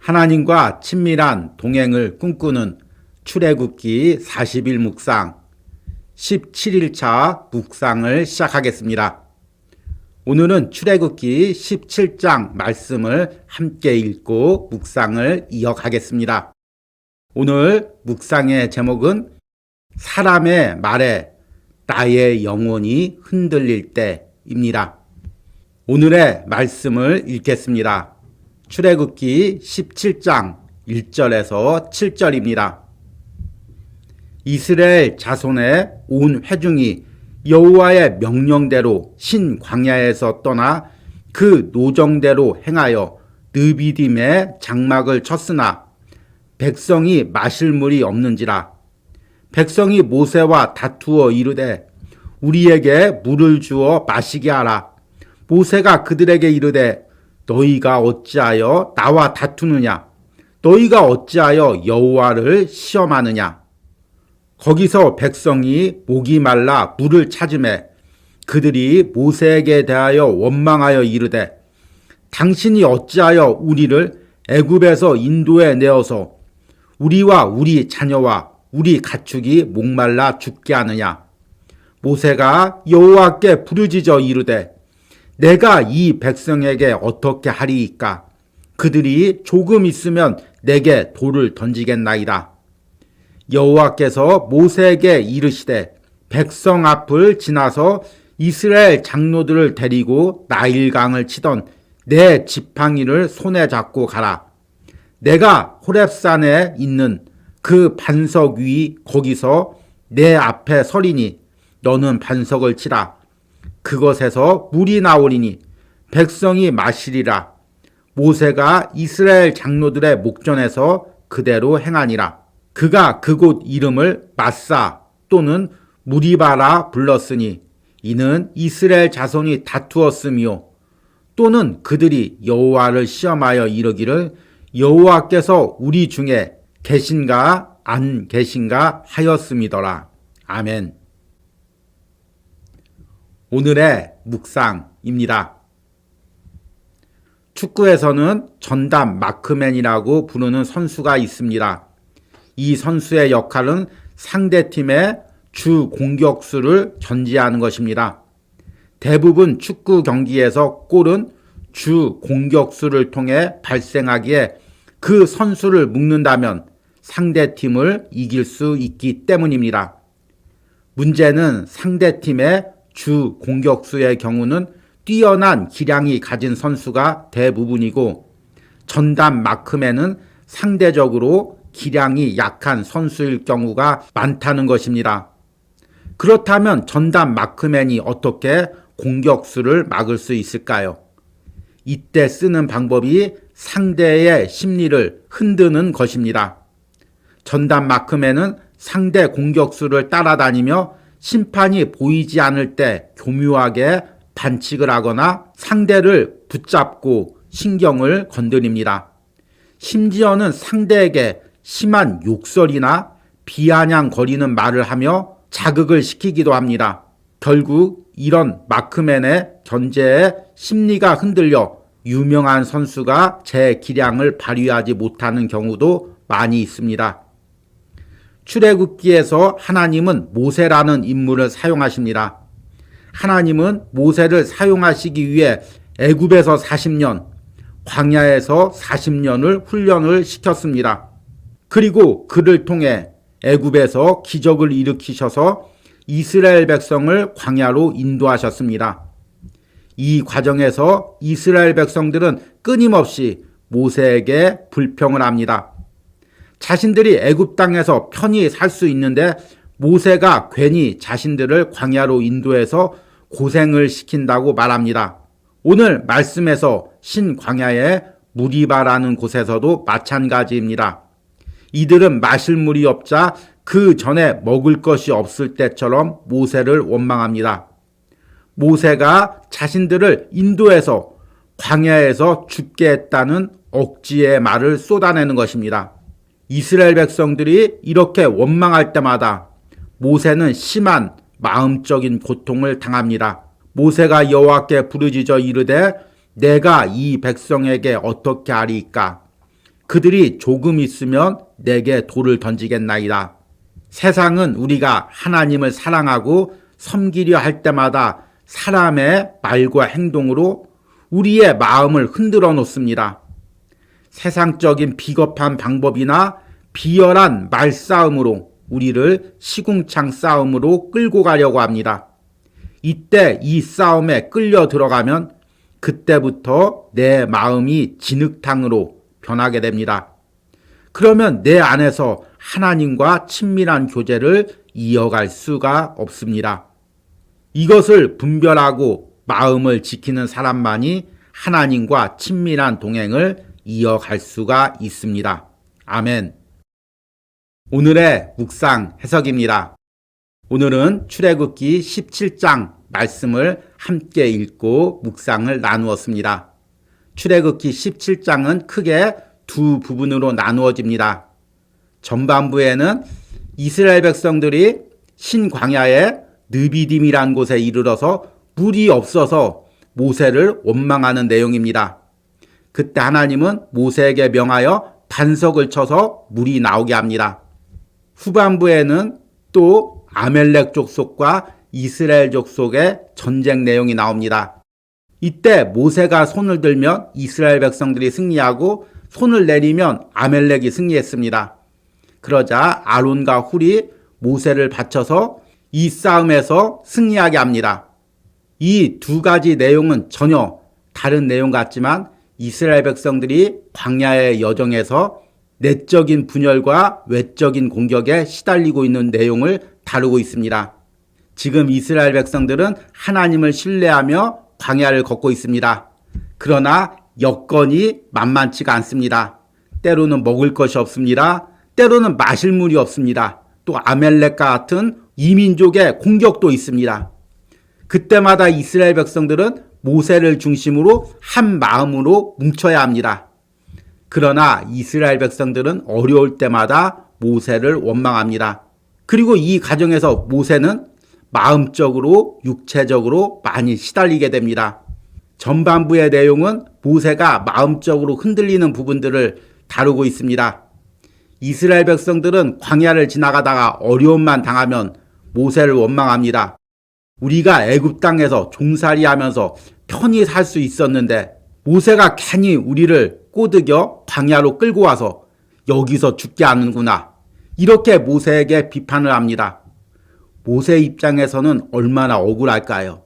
하나님과 친밀한 동행을 꿈꾸는 출애굽기 40일 묵상 17일차 묵상을 시작하겠습니다. 오늘은 출애굽기 17장 말씀을 함께 읽고 묵상을 이어가겠습니다. 오늘 묵상의 제목은 사람의 말에 나의 영혼이 흔들릴 때입니다. 오늘의 말씀을 읽겠습니다. 출애굽기 17장 1절에서 7절입니다. 이스라엘 자손의 온 회중이 여호와의 명령대로 신 광야에서 떠나 그 노정대로 행하여 느비딤에 장막을 쳤으나 백성이 마실 물이 없는지라. 백성이 모세와 다투어 이르되 우리에게 물을 주어 마시게 하라. 모세가 그들에게 이르되 너희가 어찌하여 나와 다투느냐? 너희가 어찌하여 여호와를 시험하느냐? 거기서 백성이 목이 말라 물을 찾으매 그들이 모세에게 대하여 원망하여 이르되 당신이 어찌하여 우리를 애굽에서 인도에 내어서 우리와 우리 자녀와 우리 가축이 목말라 죽게 하느냐? 모세가 여호와께 부르짖어 이르되 내가 이 백성에게 어떻게 하리이까? 그들이 조금 있으면 내게 돌을 던지겠나이다. 여호와께서 모세에게 이르시되 백성 앞을 지나서 이스라엘 장로들을 데리고 나일강을 치던 내 지팡이를 손에 잡고 가라. 내가 호렙산에 있는 그 반석 위 거기서 내 앞에 서리니 너는 반석을 치라. 그것에서 물이 나오리니 백성이 마시리라. 모세가 이스라엘 장로들의 목전에서 그대로 행하니라. 그가 그곳 이름을 마사 또는 무리바라 불렀으니 이는 이스라엘 자손이 다투었으며 또는 그들이 여호와를 시험하여 이르기를 여호와께서 우리 중에 계신가 안 계신가 하였음이더라. 아멘. 오늘의 묵상입니다. 축구에서는 전담 마크맨이라고 부르는 선수가 있습니다. 이 선수의 역할은 상대팀의 주 공격수를 견제하는 것입니다. 대부분 축구 경기에서 골은 주 공격수를 통해 발생하기에 그 선수를 묶는다면 상대팀을 이길 수 있기 때문입니다. 문제는 상대팀의 주 공격수의 경우는 뛰어난 기량이 가진 선수가 대부분이고 전담 마크맨은 상대적으로 기량이 약한 선수일 경우가 많다는 것입니다. 그렇다면 전담 마크맨이 어떻게 공격수를 막을 수 있을까요? 이때 쓰는 방법이 상대의 심리를 흔드는 것입니다. 전담 마크맨은 상대 공격수를 따라다니며 심판이 보이지 않을 때 교묘하게 반칙을 하거나 상대를 붙잡고 신경을 건드립니다. 심지어는 상대에게 심한 욕설이나 비아냥거리는 말을 하며 자극을 시키기도 합니다. 결국 이런 마크맨의 견제에 심리가 흔들려 유명한 선수가 제 기량을 발휘하지 못하는 경우도 많이 있습니다. 출애굽기에서 하나님은 모세라는 인물을 사용하십니다. 하나님은 모세를 사용하시기 위해 애굽에서 40년, 광야에서 40년을 훈련을 시켰습니다. 그리고 그를 통해 애굽에서 기적을 일으키셔서 이스라엘 백성을 광야로 인도하셨습니다. 이 과정에서 이스라엘 백성들은 끊임없이 모세에게 불평을 합니다. 자신들이 애굽 땅에서 편히 살 수 있는데 모세가 괜히 자신들을 광야로 인도해서 고생을 시킨다고 말합니다. 오늘 말씀에서 신광야의 무리바라는 곳에서도 마찬가지입니다. 이들은 마실 물이 없자 그 전에 먹을 것이 없을 때처럼 모세를 원망합니다. 모세가 자신들을 인도해서 광야에서 죽게 했다는 억지의 말을 쏟아내는 것입니다. 이스라엘 백성들이 이렇게 원망할 때마다 모세는 심한 마음적인 고통을 당합니다. 모세가 여호와께 부르짖어 이르되 내가 이 백성에게 어떻게 하리이까? 그들이 조금 있으면 내게 돌을 던지겠나이다. 세상은 우리가 하나님을 사랑하고 섬기려 할 때마다 사람의 말과 행동으로 우리의 마음을 흔들어 놓습니다. 세상적인 비겁한 방법이나 비열한 말싸움으로 우리를 시궁창 싸움으로 끌고 가려고 합니다. 이때 이 싸움에 끌려 들어가면 그때부터 내 마음이 진흙탕으로 변하게 됩니다. 그러면 내 안에서 하나님과 친밀한 교제를 이어갈 수가 없습니다. 이것을 분별하고 마음을 지키는 사람만이 하나님과 친밀한 동행을 이어갈 수가 있습니다. 아멘. 오늘의 묵상 해석입니다. 오늘은 출애굽기 17장 말씀을 함께 읽고 묵상을 나누었습니다. 출애굽기 17장은 크게 두 부분으로 나누어집니다. 전반부에는 이스라엘 백성들이 신광야의 느비딤이라는 곳에 이르러서 물이 없어서 모세를 원망하는 내용입니다. 그때 하나님은 모세에게 명하여 반석을 쳐서 물이 나오게 합니다. 후반부에는 또 아멜렉 족속과 이스라엘 족속의 전쟁 내용이 나옵니다. 이때 모세가 손을 들면 이스라엘 백성들이 승리하고 손을 내리면 아멜렉이 승리했습니다. 그러자 아론과 훌이 모세를 바쳐서 이 싸움에서 승리하게 합니다. 이 두 가지 내용은 전혀 다른 내용 같지만 이스라엘 백성들이 광야의 여정에서 내적인 분열과 외적인 공격에 시달리고 있는 내용을 다루고 있습니다. 지금 이스라엘 백성들은 하나님을 신뢰하며 광야를 걷고 있습니다. 그러나 여건이 만만치가 않습니다. 때로는 먹을 것이 없습니다. 때로는 마실 물이 없습니다. 또 아멜렉과 같은 이민족의 공격도 있습니다. 그때마다 이스라엘 백성들은 모세를 중심으로 한 마음으로 뭉쳐야 합니다. 그러나 이스라엘 백성들은 어려울 때마다 모세를 원망합니다. 그리고 이 과정에서 모세는 마음적으로 육체적으로 많이 시달리게 됩니다. 전반부의 내용은 모세가 마음적으로 흔들리는 부분들을 다루고 있습니다. 이스라엘 백성들은 광야를 지나가다가 어려움만 당하면 모세를 원망합니다. 우리가 애굽 땅에서 종살이하면서 편히 살 수 있었는데 모세가 괜히 우리를 꼬드겨 광야로 끌고 와서 여기서 죽게 하는구나. 이렇게 모세에게 비판을 합니다. 모세 입장에서는 얼마나 억울할까요?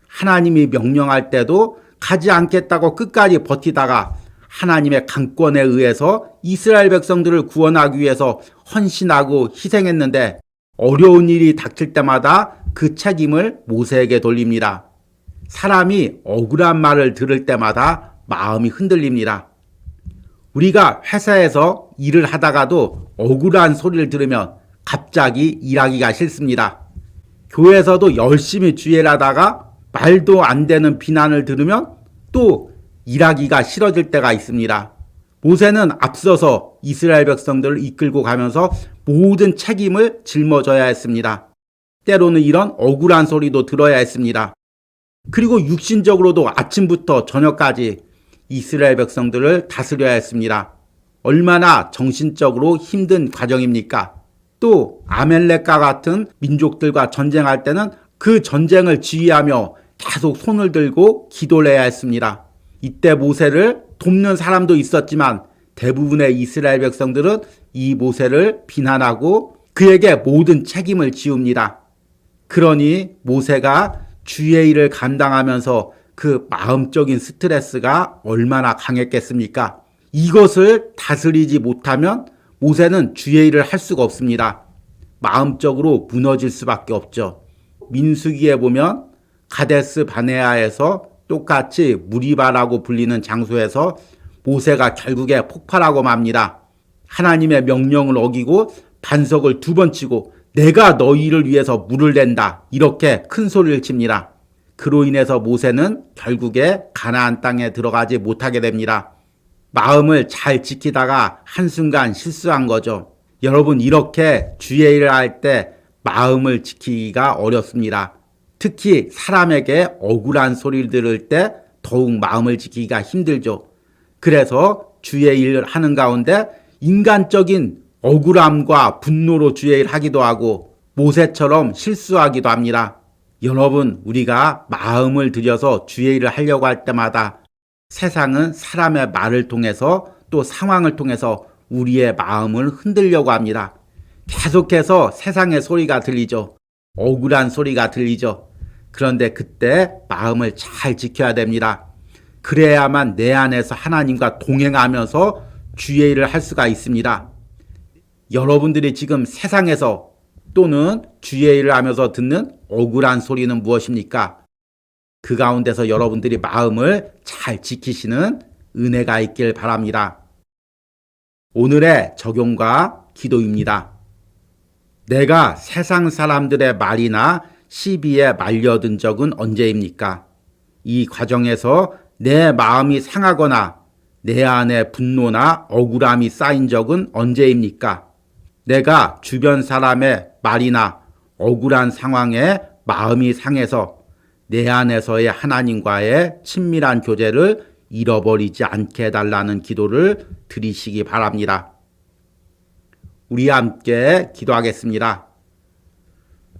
하나님이 명령할 때도 가지 않겠다고 끝까지 버티다가 하나님의 강권에 의해서 이스라엘 백성들을 구원하기 위해서 헌신하고 희생했는데 어려운 일이 닥칠 때마다 그 책임을 모세에게 돌립니다. 사람이 억울한 말을 들을 때마다 마음이 흔들립니다. 우리가 회사에서 일을 하다가도 억울한 소리를 들으면 갑자기 일하기가 싫습니다. 교회에서도 열심히 주의를 하다가 말도 안 되는 비난을 들으면 또 일하기가 싫어질 때가 있습니다. 모세는 앞서서 이스라엘 백성들을 이끌고 가면서 모든 책임을 짊어져야 했습니다. 때로는 이런 억울한 소리도 들어야 했습니다. 그리고 육신적으로도 아침부터 저녁까지 이스라엘 백성들을 다스려야 했습니다. 얼마나 정신적으로 힘든 과정입니까? 또 아멜렉과 같은 민족들과 전쟁할 때는 그 전쟁을 지휘하며 계속 손을 들고 기도를 해야 했습니다. 이때 모세를 돕는 사람도 있었지만 대부분의 이스라엘 백성들은 이 모세를 비난하고 그에게 모든 책임을 지웁니다. 그러니 모세가 주의 일을 감당하면서 그 마음적인 스트레스가 얼마나 강했겠습니까? 이것을 다스리지 못하면 모세는 주의 일을 할 수가 없습니다. 마음적으로 무너질 수밖에 없죠. 민수기에 보면 가데스 바네아에서 똑같이 무리바라고 불리는 장소에서 모세가 결국에 폭발하고 맙니다. 하나님의 명령을 어기고 반석을 2번 치고 내가 너희를 위해서 물을 낸다 이렇게 큰 소리를 칩니다. 그로 인해서 모세는 결국에 가나안 땅에 들어가지 못하게 됩니다. 마음을 잘 지키다가 한순간 실수한 거죠. 여러분 이렇게 주의 일을 할 때 마음을 지키기가 어렵습니다. 특히 사람에게 억울한 소리를 들을 때 더욱 마음을 지키기가 힘들죠. 그래서 주의 일을 하는 가운데 인간적인 억울함과 분노로 주의 일을 하기도 하고 모세처럼 실수하기도 합니다. 여러분, 우리가 마음을 들여서 주의 일을 하려고 할 때마다 세상은 사람의 말을 통해서 또 상황을 통해서 우리의 마음을 흔들려고 합니다. 계속해서 세상의 소리가 들리죠. 억울한 소리가 들리죠. 그런데 그때 마음을 잘 지켜야 됩니다. 그래야만 내 안에서 하나님과 동행하면서 주의 일을 할 수가 있습니다. 여러분들이 지금 세상에서 또는 주의 일을 하면서 듣는 억울한 소리는 무엇입니까? 그 가운데서 여러분들이 마음을 잘 지키시는 은혜가 있길 바랍니다. 오늘의 적용과 기도입니다. 내가 세상 사람들의 말이나 시비에 말려든 적은 언제입니까? 이 과정에서 내 마음이 상하거나 내 안에 분노나 억울함이 쌓인 적은 언제입니까? 내가 주변 사람의 말이나 억울한 상황에 마음이 상해서 내 안에서의 하나님과의 친밀한 교제를 잃어버리지 않게 해달라는 기도를 드리시기 바랍니다. 우리 함께 기도하겠습니다.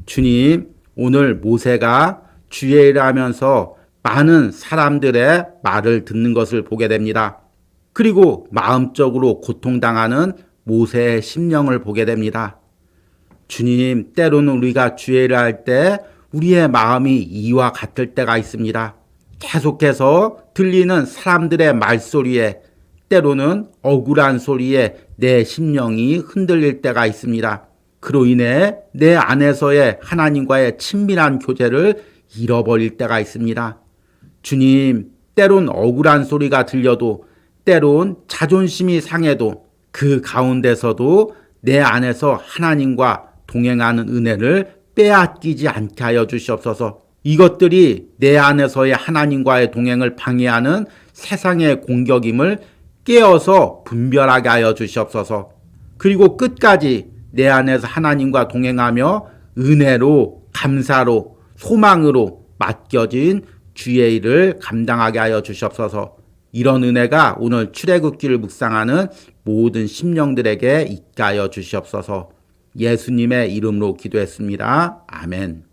주님, 오늘 모세가 주의 일을 하면서 많은 사람들의 말을 듣는 것을 보게 됩니다. 그리고 마음적으로 고통당하는 모세의 심령을 보게 됩니다. 주님, 때로는 우리가 주의 일을 할 때 우리의 마음이 이와 같을 때가 있습니다. 계속해서 들리는 사람들의 말소리에 때로는 억울한 소리에 내 심령이 흔들릴 때가 있습니다. 그로 인해 내 안에서의 하나님과의 친밀한 교제를 잃어버릴 때가 있습니다. 주님, 때론 억울한 소리가 들려도 때론 자존심이 상해도 그 가운데서도 내 안에서 하나님과 동행하는 은혜를 빼앗기지 않게 하여 주시옵소서. 이것들이 내 안에서의 하나님과의 동행을 방해하는 세상의 공격임을 깨어서 분별하게 하여 주시옵소서. 그리고 끝까지 내 안에서 하나님과 동행하며 은혜로, 감사로, 소망으로 맡겨진 주의 일을 감당하게 하여 주시옵소서. 이런 은혜가 오늘 출애굽기를 묵상하는 모든 심령들에게 있게 하여 주시옵소서. 예수님의 이름으로 기도했습니다. 아멘.